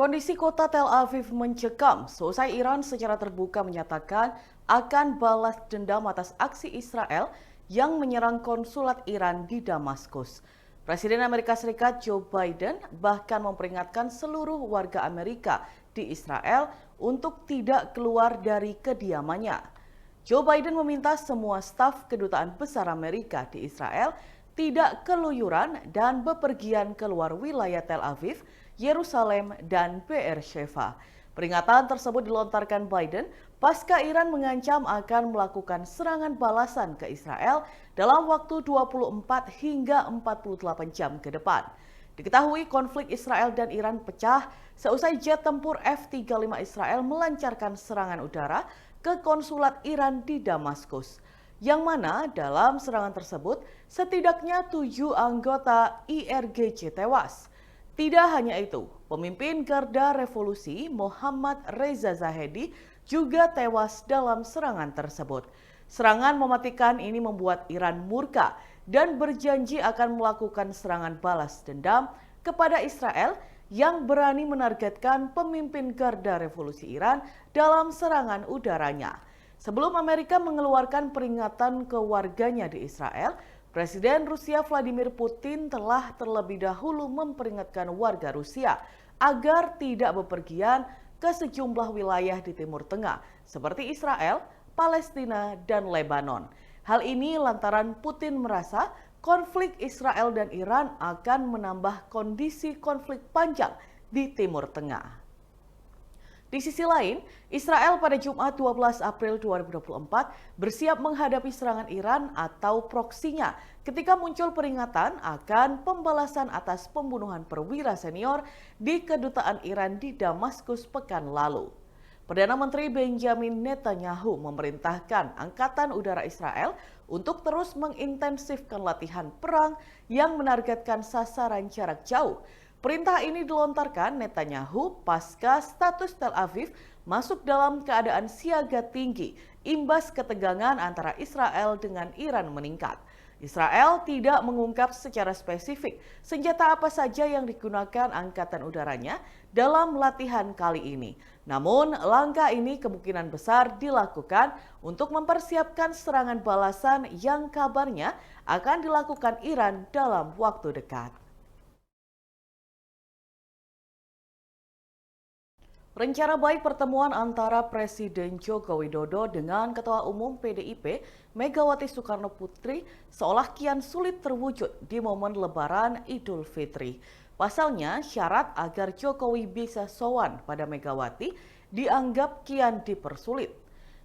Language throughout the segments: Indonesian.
Kondisi kota Tel Aviv mencekam seusai Iran secara terbuka menyatakan akan balas dendam atas aksi Israel yang menyerang konsulat Iran di Damaskus. Presiden Amerika Serikat Joe Biden bahkan memperingatkan seluruh warga Amerika di Israel untuk tidak keluar dari kediamannya. Joe Biden meminta semua staf kedutaan besar Amerika di Israel tidak keluyuran dan bepergian keluar wilayah Tel Aviv, Yerusalem, dan Beersheva. Peringatan tersebut dilontarkan Biden pasca Iran mengancam akan melakukan serangan balasan ke Israel dalam waktu 24 hingga 48 jam ke depan. Diketahui konflik Israel dan Iran pecah seusai jet tempur F-35 Israel melancarkan serangan udara ke konsulat Iran di Damaskus. Yang mana dalam serangan tersebut setidaknya 7 anggota IRGC tewas. Tidak hanya itu, pemimpin Garda Revolusi Mohammad Reza Zahedi juga tewas dalam serangan tersebut. Serangan mematikan ini membuat Iran murka dan berjanji akan melakukan serangan balas dendam kepada Israel yang berani menargetkan pemimpin Garda Revolusi Iran dalam serangan udaranya. Sebelum Amerika mengeluarkan peringatan ke warganya di Israel, Presiden Rusia Vladimir Putin telah terlebih dahulu memperingatkan warga Rusia agar tidak bepergian ke sejumlah wilayah di Timur Tengah seperti Israel, Palestina, dan Lebanon. Hal ini lantaran Putin merasa konflik Israel dan Iran akan menambah kondisi konflik panjang di Timur Tengah. Di sisi lain, Israel pada Jumat 12 April 2024 bersiap menghadapi serangan Iran atau proksinya ketika muncul peringatan akan pembalasan atas pembunuhan perwira senior di kedutaan Iran di Damaskus pekan lalu. Perdana Menteri Benjamin Netanyahu memerintahkan Angkatan Udara Israel untuk terus mengintensifkan latihan perang yang menargetkan sasaran jarak jauh. Perintah ini dilontarkan Netanyahu pasca status Tel Aviv masuk dalam keadaan siaga tinggi imbas ketegangan antara Israel dengan Iran meningkat. Israel tidak mengungkap secara spesifik senjata apa saja yang digunakan angkatan udaranya dalam latihan kali ini. Namun, langkah ini kemungkinan besar dilakukan untuk mempersiapkan serangan balasan yang kabarnya akan dilakukan Iran dalam waktu dekat. Rencana baik pertemuan antara Presiden Joko Widodo dengan Ketua Umum PDIP Megawati Soekarno Putri seolah kian sulit terwujud di momen Lebaran Idul Fitri. Pasalnya, syarat agar Jokowi bisa sowan pada Megawati dianggap kian dipersulit.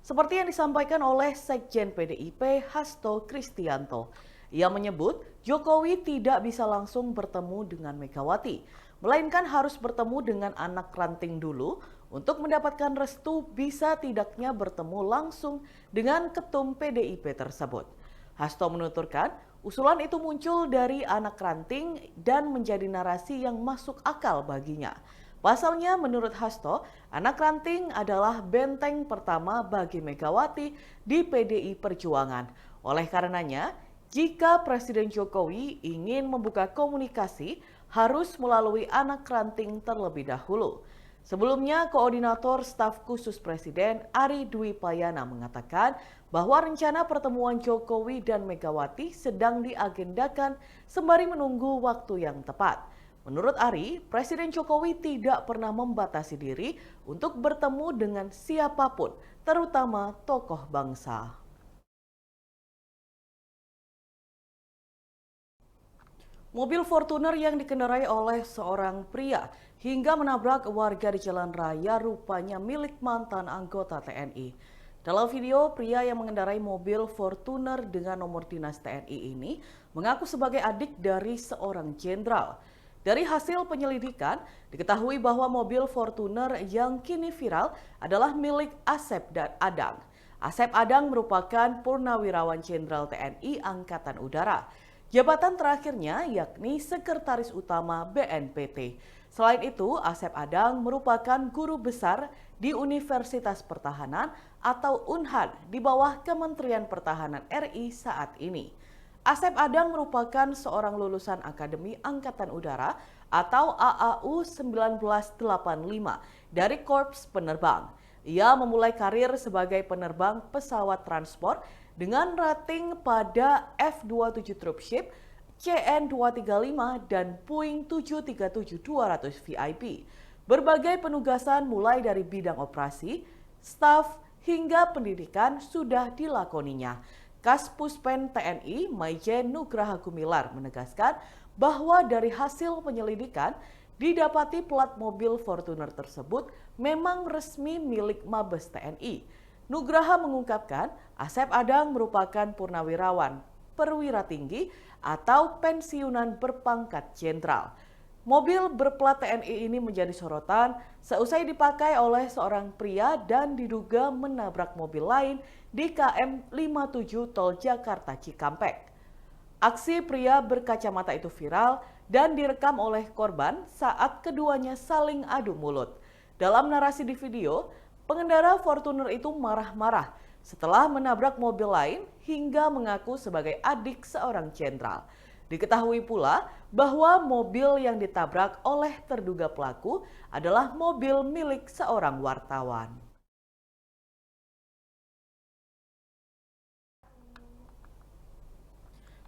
Seperti yang disampaikan oleh Sekjen PDIP Hasto Kristianto. Ia menyebut Jokowi tidak bisa langsung bertemu dengan Megawati, melainkan harus bertemu dengan anak ranting dulu untuk mendapatkan restu bisa tidaknya bertemu langsung dengan ketum PDIP tersebut. Hasto menuturkan, usulan itu muncul dari anak ranting dan menjadi narasi yang masuk akal baginya. Pasalnya menurut Hasto, anak ranting adalah benteng pertama bagi Megawati di PDI Perjuangan. Oleh karenanya, jika Presiden Jokowi ingin membuka komunikasi, harus melalui anak ranting terlebih dahulu. Sebelumnya, Koordinator Staf Khusus Presiden Ari Dwi Payana mengatakan bahwa rencana pertemuan Jokowi dan Megawati sedang diagendakan sembari menunggu waktu yang tepat. Menurut Ari, Presiden Jokowi tidak pernah membatasi diri untuk bertemu dengan siapapun, terutama tokoh bangsa. Mobil Fortuner yang dikendarai oleh seorang pria hingga menabrak warga di jalan raya rupanya milik mantan anggota TNI. Dalam video, pria yang mengendarai mobil Fortuner dengan nomor dinas TNI ini mengaku sebagai adik dari seorang jenderal. Dari hasil penyelidikan, diketahui bahwa mobil Fortuner yang kini viral adalah milik Asep dan Adang. Asep Adang merupakan purnawirawan jenderal TNI Angkatan Udara. Jabatan terakhirnya yakni Sekretaris Utama BNPT. Selain itu, Asep Adang merupakan guru besar di Universitas Pertahanan atau UNHAN di bawah Kementerian Pertahanan RI saat ini. Asep Adang merupakan seorang lulusan Akademi Angkatan Udara atau AAU 1985 dari Korps Penerbang. Ia memulai karir sebagai penerbang pesawat transport dengan rating pada F-27 Troopship, CN-235 dan Puing 737-200 VIP. Berbagai penugasan mulai dari bidang operasi, staf, hingga pendidikan sudah dilakoninya. Kaspuspen TNI Maijen Nugraha Gumilar menegaskan bahwa dari hasil penyelidikan didapati plat mobil Fortuner tersebut memang resmi milik Mabes TNI. Nugraha mengungkapkan Asep Adang merupakan purnawirawan perwira tinggi atau pensiunan berpangkat jenderal. Mobil berplat TNI ini menjadi sorotan seusai dipakai oleh seorang pria dan diduga menabrak mobil lain di KM 57 Tol Jakarta Cikampek. Aksi pria berkacamata itu viral dan direkam oleh korban saat keduanya saling adu mulut. Dalam narasi di video, pengendara Fortuner itu marah-marah setelah menabrak mobil lain hingga mengaku sebagai adik seorang jenderal. Diketahui pula bahwa mobil yang ditabrak oleh terduga pelaku adalah mobil milik seorang wartawan.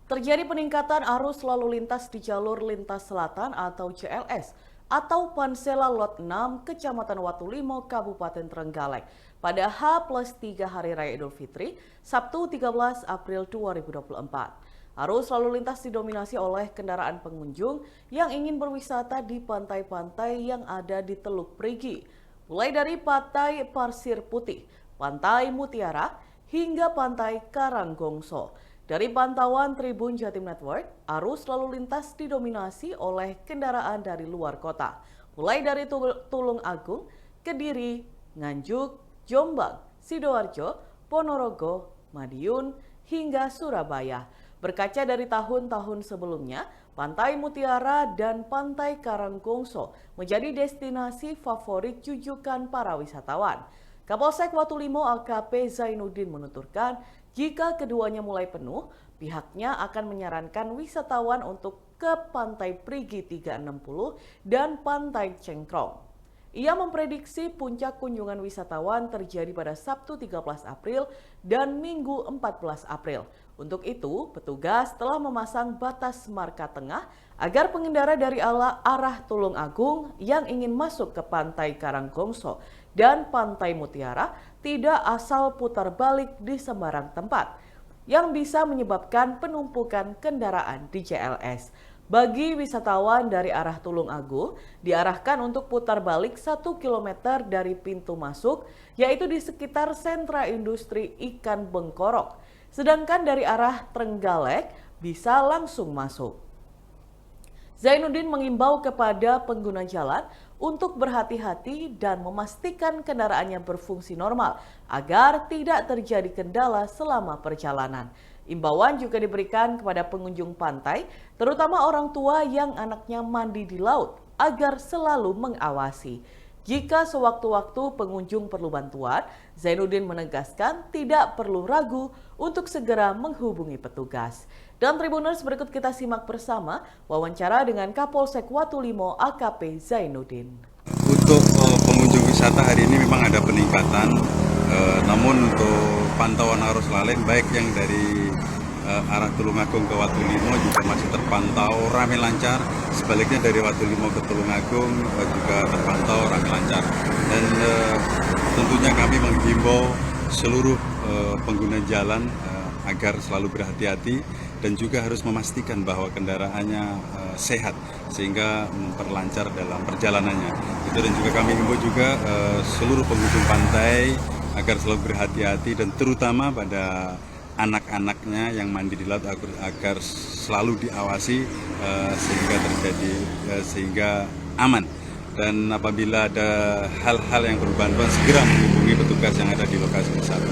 Terjadi peningkatan arus lalu lintas di jalur lintas selatan atau JLS atau Pansela Lot 6 Kecamatan Watulimo, Kabupaten Trenggalek pada H+3 Hari Raya Idul Fitri, Sabtu 13 April 2024. Arus lalu lintas didominasi oleh kendaraan pengunjung yang ingin berwisata di pantai-pantai yang ada di Teluk Perigi, mulai dari Pantai Pasir Putih, Pantai Mutiara, hingga Pantai Karanggongso. Dari pantauan Tribun Jatim Network, arus lalu lintas didominasi oleh kendaraan dari luar kota, mulai dari Tulung Agung, Kediri, Nganjuk, Jombang, Sidoarjo, Ponorogo, Madiun, hingga Surabaya. Berkaca dari tahun-tahun sebelumnya, Pantai Mutiara dan Pantai Karanggongso menjadi destinasi favorit jujukan para wisatawan. Kapolsek Watulimo AKP Zainuddin menuturkan, jika keduanya mulai penuh, pihaknya akan menyarankan wisatawan untuk ke Pantai Perigi 360 dan Pantai Cengkrong. Ia memprediksi puncak kunjungan wisatawan terjadi pada Sabtu 13 April dan Minggu 14 April. Untuk itu, petugas telah memasang batas marka tengah agar pengendara dari arah Tulung Agung yang ingin masuk ke Pantai Karanggongso dan Pantai Mutiara tidak asal putar balik di sembarang tempat yang bisa menyebabkan penumpukan kendaraan di JLS. Bagi wisatawan dari arah Tulung Agung, diarahkan untuk putar balik 1 km dari pintu masuk, yaitu di sekitar sentra industri ikan Bengkorok. Sedangkan dari arah Trenggalek bisa langsung masuk. Zainuddin mengimbau kepada pengguna jalan untuk berhati-hati dan memastikan kendaraannya berfungsi normal agar tidak terjadi kendala selama perjalanan. Imbauan juga diberikan kepada pengunjung pantai, terutama orang tua yang anaknya mandi di laut, agar selalu mengawasi. Jika sewaktu-waktu pengunjung perlu bantuan, Zainuddin menegaskan tidak perlu ragu untuk segera menghubungi petugas. Dan Tribuners, berikut kita simak bersama wawancara dengan Kapolsek Watulimo AKP Zainuddin. Untuk pengunjung wisata hari ini memang ada peningkatan, namun untuk pantauan arus lalu baik yang dari arah Tulung Agung ke Watulimo juga masih terpantau ramai lancar. Sebaliknya dari Watulimo ke Tulung Agung juga terpantau ramai lancar. Dan tentunya kami menghimbau seluruh pengguna jalan agar selalu berhati-hati dan juga harus memastikan bahwa kendaraannya sehat sehingga memperlancar dalam perjalanannya. Itu, dan juga kami himbau juga seluruh pengunjung pantai agar selalu berhati-hati dan terutama pada anak-anaknya yang mandi di laut agar selalu diawasi sehingga aman. Dan apabila ada hal-hal yang perlu bantuan, segera menghubungi petugas yang ada di lokasi wisata.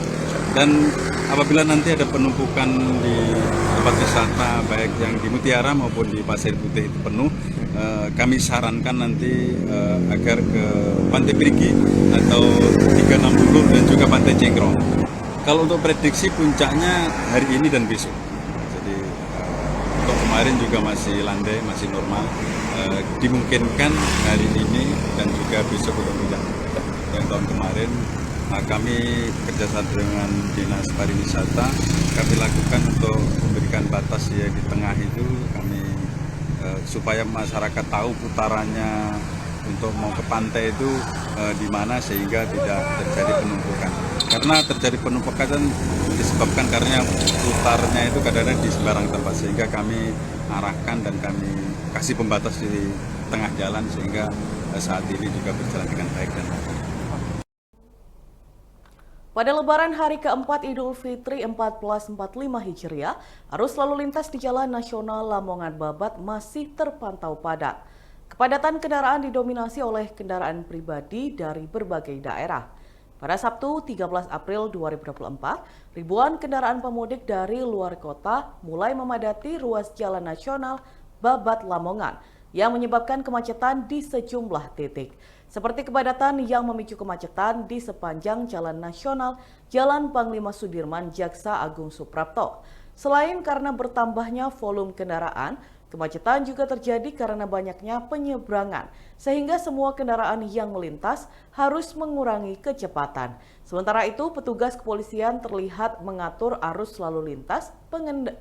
Dan apabila nanti ada penumpukan di tempat wisata baik yang di Mutiara maupun di Pasir Putih itu penuh, kami sarankan nanti agar ke Pantai Perigi atau 360 dan juga Pantai Cengkrong. Kalau untuk prediksi puncaknya hari ini dan besok. Jadi untuk kemarin juga masih landai, masih normal. dimungkinkan hari ini dan juga besok untuk yang tahun kemarin kami kerjasama dengan Dinas Pariwisata kami lakukan untuk memberikan batas ya di tengah itu kami supaya masyarakat tahu putarannya untuk mau ke pantai itu di mana sehingga tidak terjadi penumpukan. Karena terjadi penumpukan kan disebabkan karena putarnya itu kadang-kadang di sembarang tempat sehingga kami arahkan dan kami kasih pembatas di tengah jalan sehingga saat ini juga berjalan dengan baik dan lancar. Pada Lebaran hari keempat Idul Fitri 1445 Hijriah, arus lalu lintas di Jalan Nasional Lamongan Babat masih terpantau padat. Kepadatan kendaraan didominasi oleh kendaraan pribadi dari berbagai daerah. Pada Sabtu 13 April 2024, ribuan kendaraan pemudik dari luar kota mulai memadati ruas Jalan Nasional Babat Lamongan yang menyebabkan kemacetan di sejumlah titik. Seperti kepadatan yang memicu kemacetan di sepanjang Jalan Nasional Jalan Panglima Sudirman Jaksa Agung Suprapto. Selain karena bertambahnya volume kendaraan, kemacetan juga terjadi karena banyaknya penyeberangan, sehingga semua kendaraan yang melintas harus mengurangi kecepatan. Sementara itu, petugas kepolisian terlihat mengatur arus lalu lintas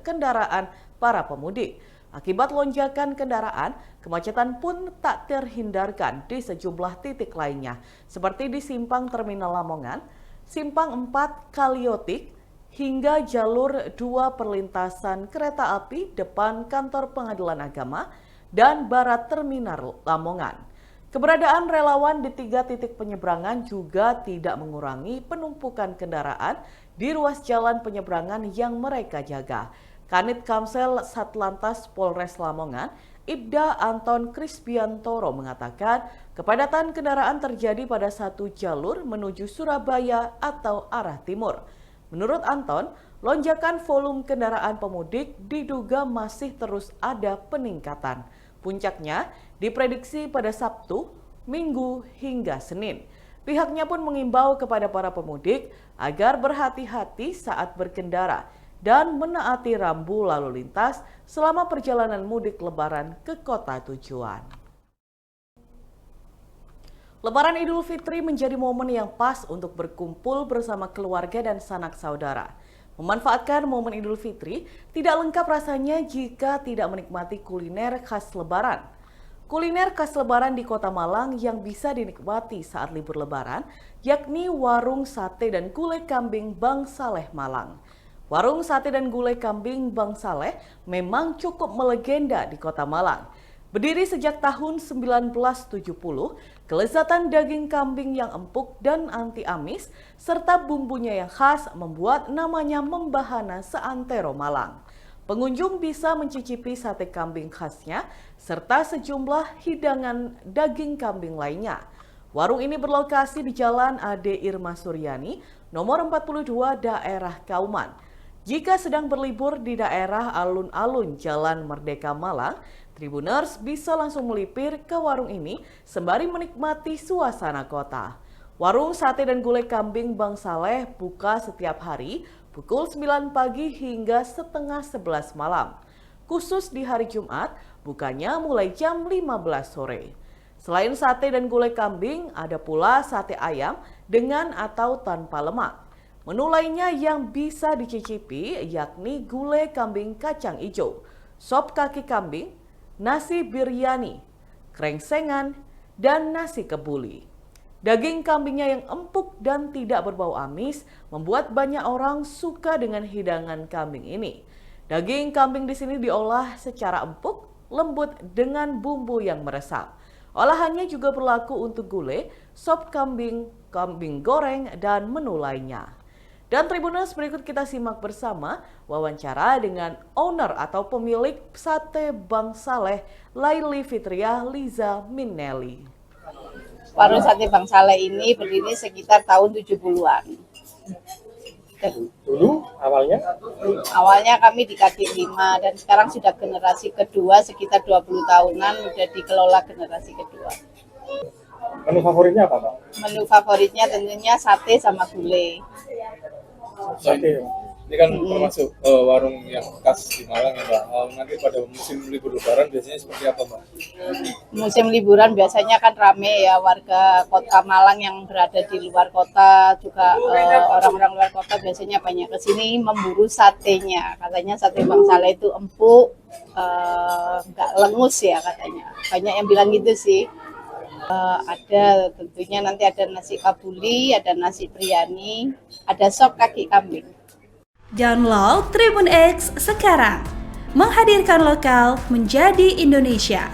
kendaraan para pemudik. Akibat lonjakan kendaraan, kemacetan pun tak terhindarkan di sejumlah titik lainnya, seperti di Simpang Terminal Lamongan, Simpang 4 Kaliotik, hingga jalur 2 perlintasan kereta api depan kantor Pengadilan Agama dan Barat Terminal Lamongan. Keberadaan relawan di 3 titik penyeberangan juga tidak mengurangi penumpukan kendaraan di ruas jalan penyeberangan yang mereka jaga. Kanit Kamsel Satlantas Polres Lamongan, Ibda Anton Krisbiantoro mengatakan kepadatan kendaraan terjadi pada satu jalur menuju Surabaya atau arah timur. Menurut Anton, lonjakan volume kendaraan pemudik diduga masih terus ada peningkatan. Puncaknya diprediksi pada Sabtu, Minggu hingga Senin. Pihaknya pun mengimbau kepada para pemudik agar berhati-hati saat berkendara dan menaati rambu lalu lintas selama perjalanan mudik Lebaran ke kota tujuan. Lebaran Idul Fitri menjadi momen yang pas untuk berkumpul bersama keluarga dan sanak saudara. Memanfaatkan momen Idul Fitri tidak lengkap rasanya jika tidak menikmati kuliner khas Lebaran. Kuliner khas Lebaran di Kota Malang yang bisa dinikmati saat libur Lebaran, yakni warung sate dan gulai kambing Bang Saleh Malang. Warung sate dan gulai kambing Bang Saleh memang cukup melegenda di Kota Malang. Berdiri sejak tahun 1970, kelezatan daging kambing yang empuk dan anti amis serta bumbunya yang khas membuat namanya membahana seantero Malang. Pengunjung bisa mencicipi sate kambing khasnya serta sejumlah hidangan daging kambing lainnya. Warung ini berlokasi di Jalan Ade Irma Suryani, nomor 42 daerah Kauman. Jika sedang berlibur di daerah alun-alun Jalan Merdeka Malang, Tribuners bisa langsung melipir ke warung ini sembari menikmati suasana kota. Warung sate dan gulai kambing Bang Saleh buka setiap hari pukul 9 pagi hingga setengah 11 malam. Khusus di hari Jumat, bukanya mulai jam 15 sore. Selain sate dan gulai kambing, ada pula sate ayam dengan atau tanpa lemak. Menu lainnya yang bisa dicicipi yakni gulai kambing kacang hijau, sop kaki kambing, nasi biryani, krengsengan, dan nasi kebuli. Daging kambingnya yang empuk dan tidak berbau amis membuat banyak orang suka dengan hidangan kambing ini. Daging kambing di sini diolah secara empuk, lembut dengan bumbu yang meresap. Olahannya juga berlaku untuk gulai, sop kambing, kambing goreng, dan menu lainnya. Dan Tribuners, berikut kita simak bersama wawancara dengan owner atau pemilik sate Bang Saleh, Laili Fitriah Liza Minelli. Warung sate Bang Saleh ini berdiri sekitar tahun 70-an. Dulu awalnya? Awalnya kami di kaki 5 dan sekarang sudah generasi kedua sekitar 20 tahunan sudah dikelola generasi kedua. Menu favoritnya apa, Pak? Menu favoritnya tentunya sate sama gulai. Sate. Ini kan termasuk warung yang khas di Malang ya Mbak. Nanti pada musim libur Lebaran biasanya seperti apa Mbak? Musim liburan biasanya kan rame ya, warga kota Malang yang berada di luar kota juga, orang-orang luar kota biasanya banyak ke sini memburu satenya. Katanya sate Bang Saleh itu empuk, nggak lengus ya katanya. Banyak yang bilang gitu sih. Ada tentunya nanti ada nasi kabuli, ada nasi biryani, ada sop kaki kambing. Download Tribun X sekarang, menghadirkan lokal menjadi Indonesia.